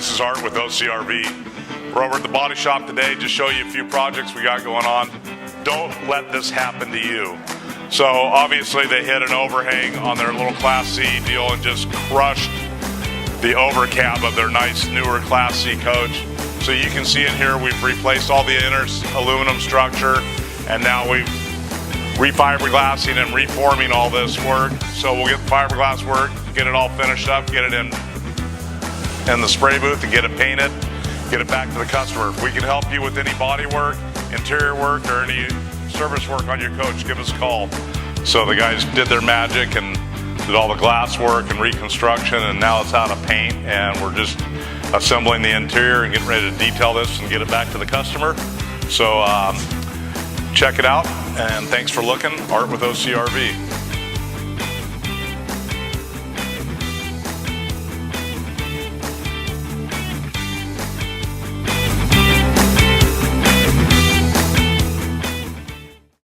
this is Art with OCRV. We're over at the body shop today, just show you a few projects we got going on. Don't let this happen to you. So obviously they hit an overhang on their little Class C deal and just crushed the overcab of their nice newer Class C coach. So you can see in here we've replaced all the inner aluminum structure, and now we've refiberglassing and reforming all this work. So we'll get the fiberglass work, get it all finished up, get it in the spray booth and get it painted, get it back to the customer. If we can help you with any body work, interior work, or any service work on your coach, give us a call. So the guys did their magic and did all the glass work and reconstruction, and now it's out of paint, and we're just assembling the interior and getting ready to detail this and get it back to the customer. So check it out, and thanks for looking. Art with OCRV.